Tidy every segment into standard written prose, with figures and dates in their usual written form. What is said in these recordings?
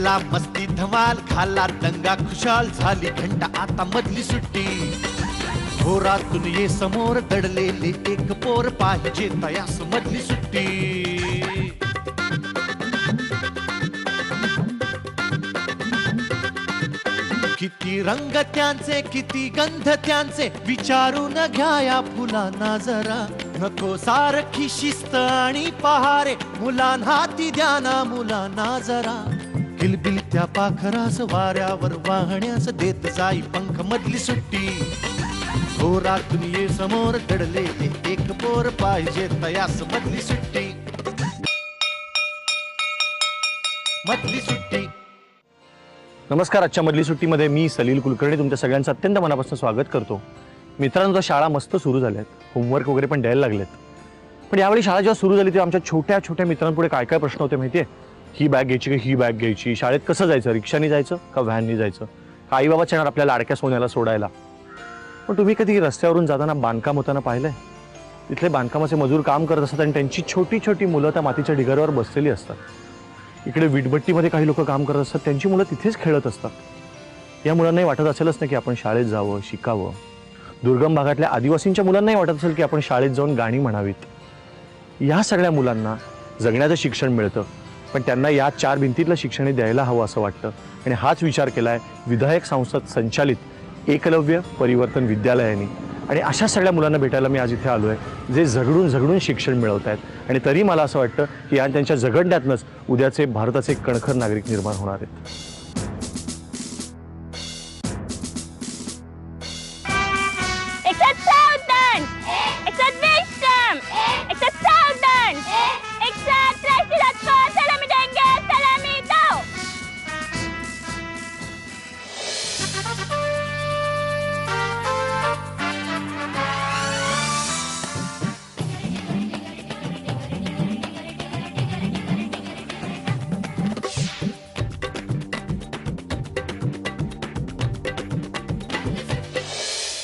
केला मस्ती धमाल, खाला दंगा खुशाल, झाली घंटा आता मधली सुट्टी. घोरातून ये समोर दडलेले एक पोर, पाहिजे तयास मधली सुट्टी. किती रंग त्यांचे, किती गंध त्यांचे, विचारून घ्या या फुलांना जरा. नको सारखी शिस्त आणि पहारे, मुलांना ती द्या ना मुलांना जरा. किलबिल त्या पाखरास वाऱ्यावर वाहण्यास देत जाई पंख मधली सुट्टी. घोरातून ये समोर दडले एक पोर, पाहिजे तयास मधली सुट्टी. मधली सुट्टी. नमस्कार. आजच्या मधली सुट्टीमध्ये मी सलील कुलकर्णी तुमच्या सगळ्यांचं अत्यंत मनापासून स्वागत करतो. मित्रांनो, शाळा मस्त सुरू झाल्यात, होमवर्क वगैरे पण द्यायला लागलेत. पण यावेळी शाळा जेव्हा सुरू झाली तेव्हा आमच्या छोट्या छोट्या मित्रांपुढे काय काय प्रश्न होते माहितीये? ही बॅग घ्यायची का ही बॅग घ्यायची, शाळेत कसं जायचं, रिक्षाने जायचं का व्हॅननी जायचं, का आई बाबाच येणार आपल्या लाडक्या सोन्याला सोडायला. पण तुम्ही कधी रस्त्यावरून जाताना बांधकाम होताना पाहिलंय? तिथले बांधकामाचे मजूर काम करत असतात आणि त्यांची छोटी छोटी मुलं त्या मातीच्या ढिगाऱ्यावर बसलेली असतात. इकडे वीटभट्टीमध्ये काही लोक काम करत असतात, त्यांची मुलं तिथेच खेळत असतात. या मुलांनाही वाटत असेलच ना की आपण शाळेत जावं, शिकावं. दुर्गम भागातल्या आदिवासींच्या मुलांनाही वाटत असेल की आपण शाळेत जाऊन गाणी म्हणावीत. या सगळ्या मुलांना जगण्याचं शिक्षण मिळतं, पण त्यांना या चार भिंतीतलं शिक्षण द्यायला हवं असं वाटतं. आणि हाच विचार केलाय विधायक संसद संचालित एकलव्य परिवर्तन विद्यालयाने. आणि अशा सगळ्या मुलांना भेटायला मी आज इथे आलो आहे, जे झगडून झगडून शिक्षण मिळवत आहेत. आणि तरी मला असं वाटतं की या त्यांच्या झगडण्यातनंच उद्याचे भारताचे कणखर नागरिक निर्माण होणार आहेत.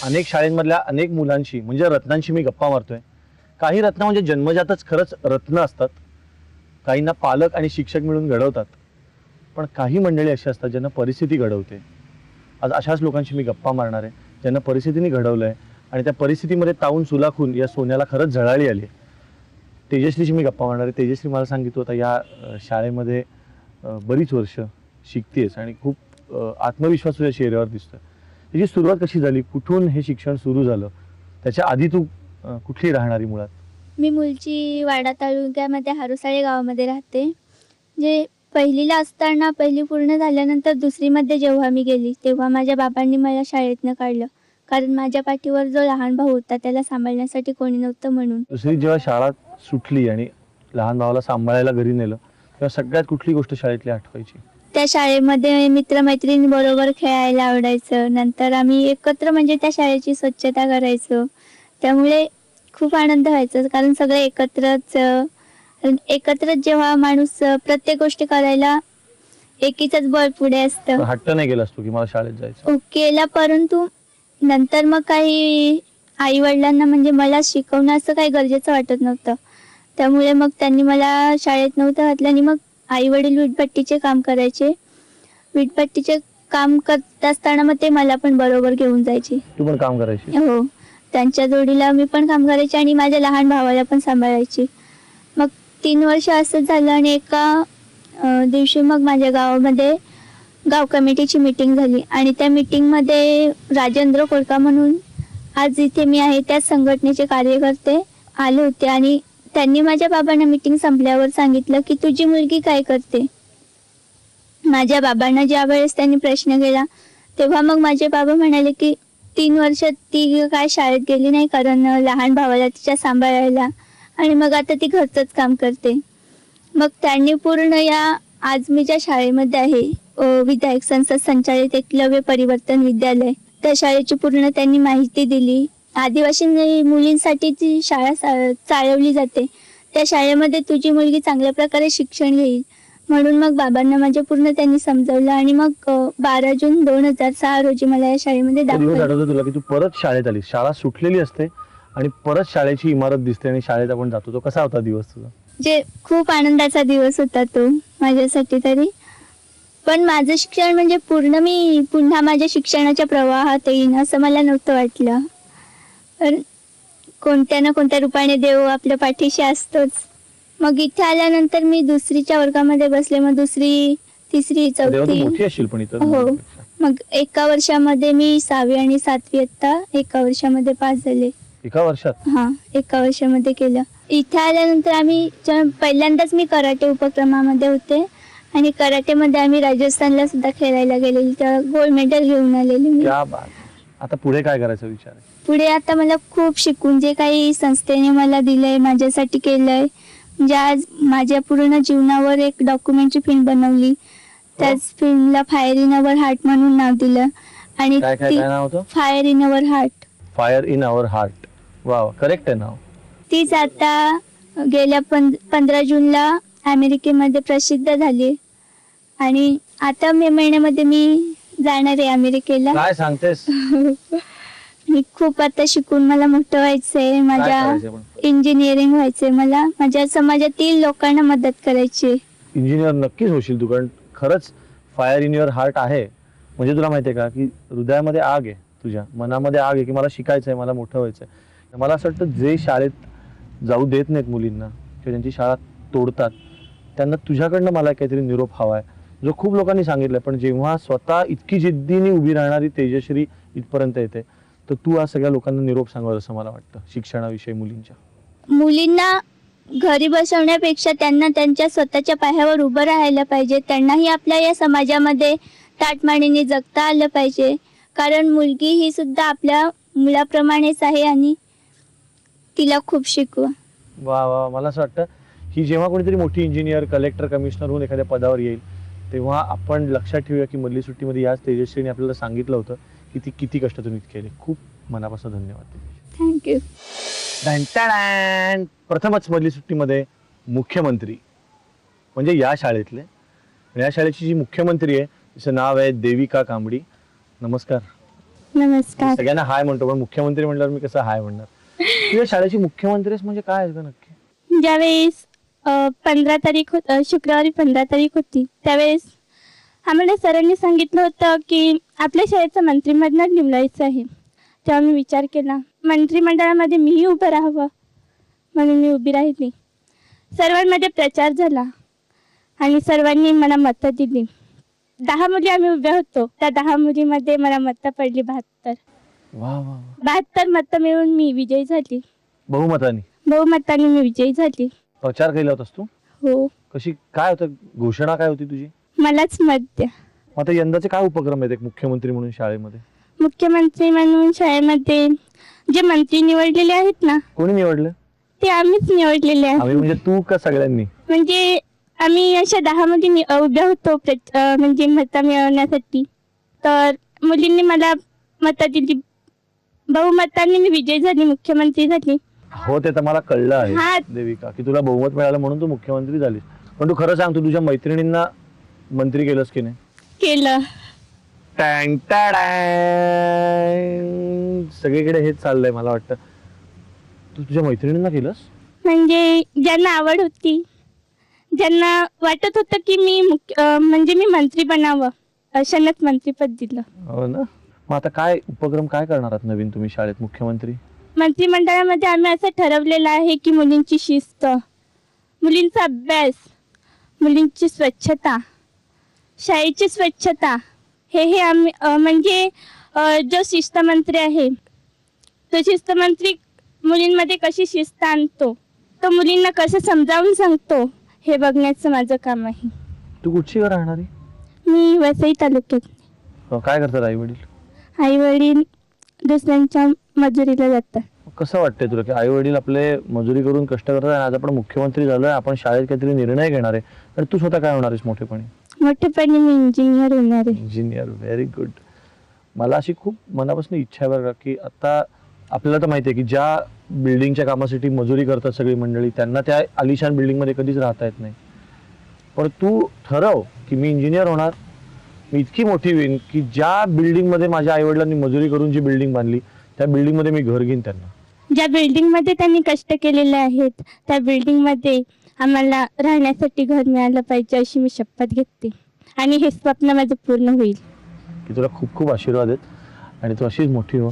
अनेक शाळेंमधल्या अनेक मुलांशी म्हणजे रत्नांशी मी गप्पा मारतोय. काही रत्न म्हणजे जन्मजातच खरंच रत्न असतात, काहींना पालक आणि शिक्षक मिळून घडवतात. पण काही मंडळी अशी असतात ज्यांना परिस्थिती घडवते. आज अशाच लोकांशी मी गप्पा मारणार आहे, ज्यांना परिस्थितीने घडवलंय आणि त्या परिस्थितीमध्ये तावून सुलाखून या सोन्याला खरंच झळाळी आली. तेजश्रीशी मी गप्पा मारणार आहे. तेजश्री, मला सांगितलं होतं या शाळेमध्ये बरीच वर्ष शिकतेस आणि खूप आत्मविश्वास तुझ्या चेहऱ्यावर दिसतोय. त्याची सुरुवात कशी झाली, कुठून हे शिक्षण सुरू झालं, त्याच्या आधी तू कुठली राहणारी मुळात? मी मूळची वाडा तालुक्यामध्ये हारुसाळे गावामध्ये राहते. जे पहिलीला असताना, पहिली पूर्ण झाल्यानंतर दुसरीमध्ये जेव्हा मी गेली तेव्हा माझ्या बाबांनी मला शाळेतनं काढलं, कारण माझ्या पाठीवर जो लहान भाऊ होता त्याला सांभाळण्यासाठी कोणी नव्हतं म्हणून. दुसरी जेव्हा शाळा सुटली आणि लहान भावाला सांभाळायला घरी नेलं तेव्हा सगळ्यात कुठली गोष्ट शाळेतली आठवायची? त्या शाळेमध्ये मित्रमैत्रिणी बरोबर खेळायला आवडायचं. नंतर आम्ही एकत्र म्हणजे त्या शाळेची स्वच्छता करायचो, त्यामुळे खूप आनंद व्हायचा. कारण सगळे एकत्रच जेव्हा माणूस प्रत्येक गोष्टी करायला एकीच बळ पुढे असतं. हट्ट नाही केलास तू की मला शाळेत जायचं? केला, परंतु नंतर मग काही आई वडिलांना म्हणजे मला शिकवणं असं काही गरजेचं वाटत नव्हतं. त्यामुळे मग त्यांनी मला शाळेत नव्हतं घातलं आणि मग आई वडील वीटभट्टीचे काम करायचे. वीटभट्टीचे काम करत असताना मग ते मला पण बरोबर घेऊन जायचे. तू पण काम करायची? हो, त्यांच्या जोडीला मी पण काम करायचे आणि माझ्या लहान भावाला पण सांभाळायची. मग 3 वर्ष असंच झालं आणि एका दिवशी मग माझ्या गावामध्ये गाव कमिटीची मीटिंग झाली आणि त्या मीटिंगमध्ये राजेंद्र कोळका म्हणून आज इथे मी आहे त्या संघटनेचे कार्यकर्ते आले होते आणि त्यांनी माझ्या बाबांना मीटिंग संपल्यावर सांगितलं की तुझी मुलगी काय करते. माझ्या बाबांना ज्या वेळेस त्यांनी प्रश्न केला तेव्हा मग माझे बाबा म्हणाले की 3 वर्ष ती काय शाळेत गेली नाही, कारण लहान भावाला तिच्या सांभाळायला, आणि मग आता ती घरचंच काम करते. मग त्यांनी पूर्ण या आज मी ज्या शाळेमध्ये आहे विधायक संसद संचालित एकलव्य परिवर्तन विद्यालय, त्या शाळेची पूर्ण त्यांनी माहिती दिली. आदिवासी मुलींसाठी ती शाळा चालवली जाते, त्या शाळेमध्ये तुझी मुलगी चांगल्या प्रकारे शिक्षण घेईल म्हणून मग बाबांना माझ्या पूर्ण त्यांनी समजावलं. आणि मग 12 जून 2006 रोजी मला या शाळेमध्ये दाखवलं. तुला की तू परत शाळेत आली, शाळा सुटलेली असते आणि परत शाळेची इमारत दिसते आणि शाळेत आपण जातो, तो कसा होता दिवस तुझा? जे खूप आनंदाचा दिवस होता तो माझ्यासाठी तरी. पण माझं शिक्षण म्हणजे पूर्ण मी पुन्हा माझ्या शिक्षणाच्या प्रवाहात येईन असं मला नव्हतं वाटलं. पण कोणत्या ना कोणत्या रूपाने देव आपल्या पाठीशी असतोच. मग इथे आल्यानंतर मी दुसरीच्या वर्गामध्ये बसले, मग दुसरी, तिसरी, तेव्हा तू चौथी. मोठी असशील पण इथं. हो. मग एका वर्षामध्ये मी 6वी आणि 7वी इयत्ता एका वर्षामध्ये पास झाले. एका वर्षात? हा, एका वर्षामध्ये केलं. इथे आल्यानंतर पहिल्यांदाच मी कराटे उपक्रमामध्ये होते आणि कराटेमध्ये आम्ही राजस्थानला सुद्धा खेळायला गेलेली, तेव्हा गोल्ड मेडल घेऊन आलेली मी. क्या बात. आता पुढे काय करायचा विचार आहे? पुढे आता मला खूप शिकून जे काही संस्थेने मला दिलंय, माझ्यासाठी केलंय, म्हणजे आज माझ्या पूर्ण जीवनावर एक डॉक्युमेंटरी फिल्म बनवली. त्याच फिल्मला फायर इन अवर हार्ट म्हणून नाव दिलं. आणि काय काय काय नाव होतं? Fire in our heart. Fire in our heart. Wow, correct आहे नाव. तीच आता गेल्या 15 जूनला अमेरिकेमध्ये प्रसिद्ध झाली आणि आता मे महिन्यामध्ये मी जाणार आहे अमेरिकेला. काय सांगतेस? मी खूप आता शिकून मला मोठं व्हायचंय, काय माझ्या करायचंय पण? इंजिनिअरिंग व्हायचंय, मला माझ्या समाजातील लोकांना मदत करायची. इंजिनियर नक्कीच होशील तू, कारण खरंच फायर इन युअर हार्ट आहे. म्हणजे तुला माहितीये का की हृदयामध्ये आग आहे, तुझ्या मनामध्ये आग आहे की मला शिकायचंय, मला मोठं व्हायचंय. मला असं वाटतं जे शाळेत जाऊ देत नाहीत मुलींना किंवा त्यांची शाळा तोडतात, त्यांना तुझ्याकडनं मला काहीतरी निरोप हवाय, जो खूप लोकांनी सांगितलंय. पण जेव्हा स्वतः इतकी जिद्दीने उभी राहणारी तेजश्री इथपर्यंत येते, तर तू आज सगळ्या लोकांना निरोप सांगावा असं मला वाटतं शिक्षणाविषयी मुलींच्या. मुलींना घरी बसवण्यापेक्षा त्यांना त्यांच्या स्वतःच्या पायावर उभं राहायला पाहिजे. त्यांनाही आपल्या या समाजामध्ये ताटमानेने जगता आलं पाहिजे, कारण मुलगी ही सुद्धा आपल्या मुलाप्रमाणेच आहे आणि तिला खूप शिकवा. वा वा, मला असं वाटतं ही जेव्हा कोणीतरी मोठी इंजिनियर, कलेक्टर, कमिशनर होऊन एखाद्या पदावर येईल, तेव्हा आपण लक्षात ठेवूया की मधली सुट्टीमध्ये याच तेजश्रीने आपल्याला सांगितलं होतं की ती किती कष्ट तुम्ही केले. खूप मनापासून धन्यवाद. थँक्यू. प्रथमच मधली सुट्टीमध्ये मुख्यमंत्री, म्हणजे या शाळेतले, या शाळेची जी मुख्यमंत्री आहे तिचं नाव आहे देविका कांबडी. नमस्कार. नमस्कार. सगळ्यांना हाय म्हणतो, पण मुख्यमंत्री म्हणल्यावर मी कसं हाय म्हणणार? तुझ्या शाळेची मुख्यमंत्री म्हणजे काय आहे का नक्की? ज्यावेळेस 15 तारीख शुक्रवारी 15 तारीख होती, त्यावेळेस आम्हाला सरांनी सांगितलं होतं की आपल्या शाळेचं मंत्रिमंडळ निवडायचं आहे. तेव्हा मी विचार केला मंत्रिमंडळामध्ये मीही उभं राहावं, म्हणून मी उभी राहिली. सर्वांमध्ये प्रचार झाला आणि सर्वांनी मला मतं दिली. 10 मुली आम्ही उभ्या होतो, त्या 10 मुलीमध्ये मला मतं पडली 72. वा वा. 72 मतं मिळून मी विजयी झाली. बहुमताने मी विजयी झाली. प्रचार केला होतास तू? हो. कशी, काय होतं घोषणा, काय होती तुझी? मलाच मत द्या. आता यंदाचे काय उपक्रम आहेत एक मुख्यमंत्री म्हणून शाळेमध्ये? मुख्यमंत्री म्हणून शाळेमध्ये जे मंत्री निवडलेले आहेत ना, कोणी निवडले? ते आम्हीच निवडलेले आहेत. आम्ही म्हणजे तू का सगळ्यांनी? म्हणजे आम्ही अशा 10 मुली उभ्या होतो म्हणजे मतं मिळवण्यासाठी. तर मुलींनी मला मतं दिली, बहुमताने मी विजयी झाली, मुख्यमंत्री झाली. हो, ते तर मला कळलं हा. आहे देविका की तुला बहुमत मिळालं म्हणून तू मुख्यमंत्री झालीस. पण तू खरं सांग, तू तुझ्या मैत्रिणींना मंत्री केलंस की नाही? केलं. टँग टँग. सगळीकडे हेच चाललंय मला वाटतं. तू तुझ्या मैत्रिणींना केलंस? म्हणजे ज्यांना आवड होती, ज्यांना वाटत होतं की म्हणजे मी मंत्री बनावं, अशांनाच मंत्रीपद दिलं. हो ना. मग आता काय उपक्रम काय करणार आहात नवीन तुम्ही शाळेत मुख्यमंत्री? मंत्रिमंडळामध्ये आम्ही असं ठरवलेलं आहे की मुलींची शिस्त, मुलींचा अभ्यास, मुलींची स्वच्छता, शाळेची स्वच्छता, हे आम्ही म्हणजे जो शिस्तमंत्री आहे तो शिस्तमंत्री मुलींमध्ये कशी शिस्त आणतो, तो मुलींना कसं समजावून सांगतो, हे बघण्याचं माझं काम आहे. तू कुठची राहणार आहे? मी वसई तालुक्यात. काय करतात आई वडील? आई वडील दुसऱ्यांच्या मजुरीला जातात. कसं वाटतंय तुला की आई वडील आपले मजुरी करून कष्ट करतात आणि आज आपण मुख्यमंत्री झालोय, आपण शाळेत काहीतरी निर्णय घेणार आहे, तर तू स्वतः काय होणार आहेस मोठेपणी? मोठेपणी मी इंजिनियर होणार आहे. Engineer, very good. मला अशी खूप मनापासून इच्छा आहे बरं का की आता आपल्याला तर माहिती आहे की ज्या बिल्डिंगच्या कामासाठी मजुरी करतात सगळी मंडळी, त्यांना त्या आलिशान बिल्डिंगमध्ये कधीच राहता येत नाही. पण तू ठरव की मी इंजिनियर होणार, मी इतकी मोठी होईन की ज्या बिल्डिंगमध्ये माझ्या आई वडिलांनी मजुरी करून जी बिल्डिंग बांधली, त्या बिल्डिंगमध्ये मी घर घेईन त्यांना. ज्या बिल्डिंगमध्ये त्यांनी कष्ट केलेले आहेत, त्या बिल्डिंगमध्ये आम्हाला राहण्यासाठी घर मिळालं पाहिजे, अशी मी शपथ घेते. आणि हे स्वप्न माझं पूर्ण होईल. की तुला खूप खूप आशीर्वाद आहेत आणि तू अशीच मोठी हो.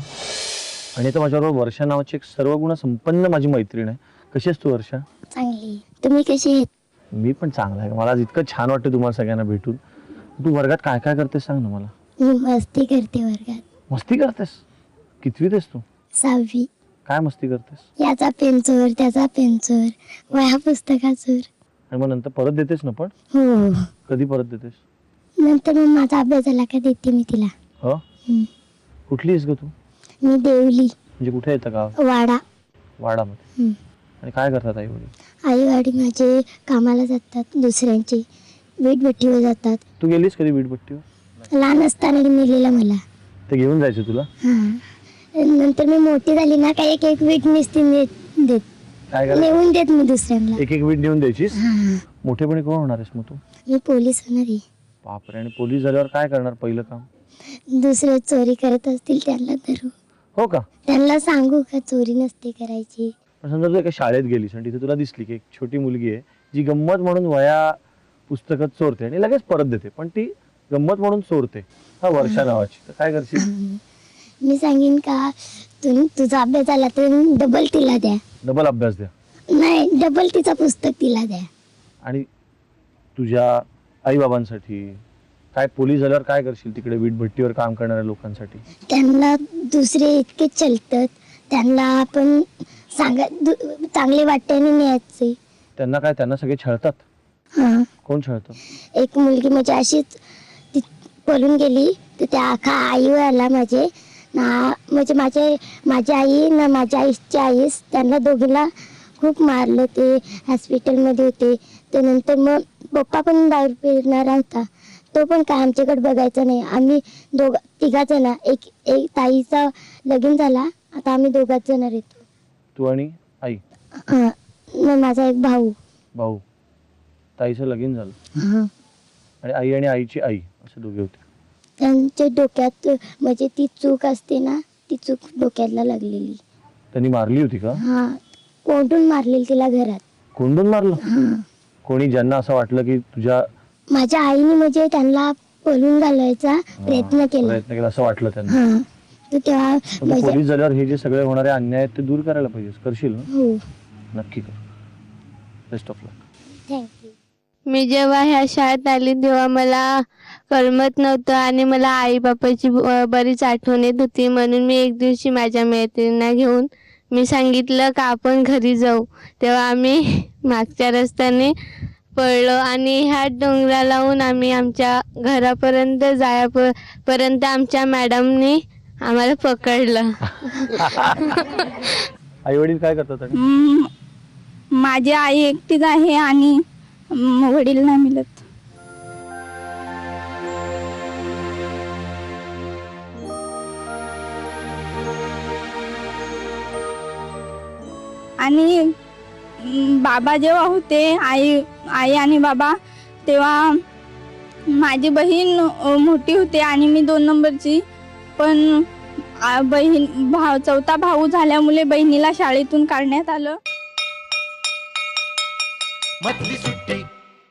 आणि तर माझ्याबरोबर वर्षा नावाची एक सर्वगुण संपन्न माझी मैत्रीण आहे. कशी आहेस तू वर्षा? चांगली. तुम्ही कशी आहेत? मी पण चांगला आहे. मला आज इतकं छान वाटतं तुम्हाला सगळ्यांना भेटून. तू वर्गात काय काय करतेस सांग ना मला. मी मस्ती करते वर्गात. मस्ती करतेस? कितवीत आहेस तू? 6वी. काय मस्ती करतेस? याचा पेन चोर, त्याचा पेन चोर, वह्या पुस्तका चोर. आणि मग नंतर परत देतेस ना? पण हो. कधी परत देतेस? नंतर मग माझा अभ्यास झाला का देते मी तिला. हो. कुठली आहेस ग तू? मी देवली. म्हणजे कुठे येतं गाव? वाडा. वाडामध्ये. आणि काय करतात आई वडील? आईवाडी माझे कामाला जातात, दुसऱ्यांचे वीटभट्टीवर जातात. तू गेलीस कधी वीटभट्टीवर? लहान असताना नेलेलं मला. ते घेऊन जायचं तुला? नंतर मी मोठी झाली ना काय एक एक वीट निसती देत काय करायचं? नेऊन देत मी दुसऱ्यांना. एक एक वीट नेऊन द्यायचीस? मोठेपणी कोण होणार आहेस मग तू? मी पोलीस होणार आहे. बापरे. आणि पोलीस झाल्यावर काय करणार पहिलं काम? दुसरे चोरी करत असतील त्यांना धरू. हो का? त्यांना सांगू का चोरी नसते करायची. पण समजा तू एका शाळेत गेलीस आणि तिथे तुला दिसली की एक छोटी मुलगी आहे जी गंमत म्हणून वया पुस्तकात चोरते आणि लगेच परत देते, पण ती गंमत म्हणून चोरते, हा वर्षा नावाची, तर काय करशील? मी सांगेन का तुझा अभ्यास झाला तर डबल तिला द्या. डबल अभ्यास द्या? नाही, डबल तिचा पुस्तक तिला द्या. आणि तुझ्या आई बाबांसाठी काय, पोलीस झाल्यावर काय करशील तिकडे वीटभट्टीवर काम करणाऱ्या लोकांसाठी? त्यांना दुसरे इतके चलतात, त्यांना आपण चांगले वाट्याने न्यायचे. त्यांना काय, त्यांना सगळे छळतात? हा. कोण छळतं? एक मुलगी म्हणजे अशीच पळून गेली तर त्या आखा आईवर आला माझे ना, म्हणजे माझी आई ना माझ्या आईची आईस त्यांना दोघीला खूप मारलं. ते हॉस्पिटलमध्ये होते. तर नंतर मग पप्पा पण दारू पिणारा होता, तो पण काय आमच्याकडे बघायचा नाही. आम्ही तिघा जण, एक ताईचा लगीन झाला, आता आम्ही दोघाच जण येतो. तू आणि आई? माझा एक भाऊ. ताईचं लगीन झालं आणि आई आणि आईची आई असे दोघे होते. त्यांच्या डोक्यात म्हणजे ती चूक असते ना, ती चूक डोक्याला लागलेली. त्यांनी मारली होती का? हा, कोंडून मारलेली तिला घरात. कोंडून मारलं? कोणी, ज्यांना असं वाटलं की तुझ्या माझ्या आईने म्हणजे त्यांना पळून घालवायचा प्रयत्न केला असं वाटलं त्यांना. तर तेव्हा पोलीस झाल्यावर हे जे सगळे होणारे अन्याय आहेत ते दूर करायला पाहिजे. करशील ना? हो. नक्की कर. Best of luck. थँक्यू. मी जेव्हा ह्या शाळेत आली तेव्हा मला करमत नव्हतं आणि मला आई बापाची बरीच आठवण येत होती. म्हणून मी एक दिवशी माझ्या मैत्रिणींना घेऊन मी सांगितलं का आपण घरी जाऊ. तेव्हा आम्ही मागच्या रस्त्याने पळलो आणि ह्या डोंगरा लावून आम्ही आमच्या घरापर्यंत जायापर्यंत आमच्या मॅडमनी आम्हाला पकडलं. आई वडील काय करतात? माझी आई एकटीच आहे आणि वडील नाही मिळत. आणि बाबा जेव्हा होते, आई आणि बाबा, तेव्हा माझी बहीण मोठी होती आणि मी 2 नंबरची. पण चौथा भाऊ झाल्यामुळे बहिणीला शाळेतून काढण्यात आलं. मधली सुट्टी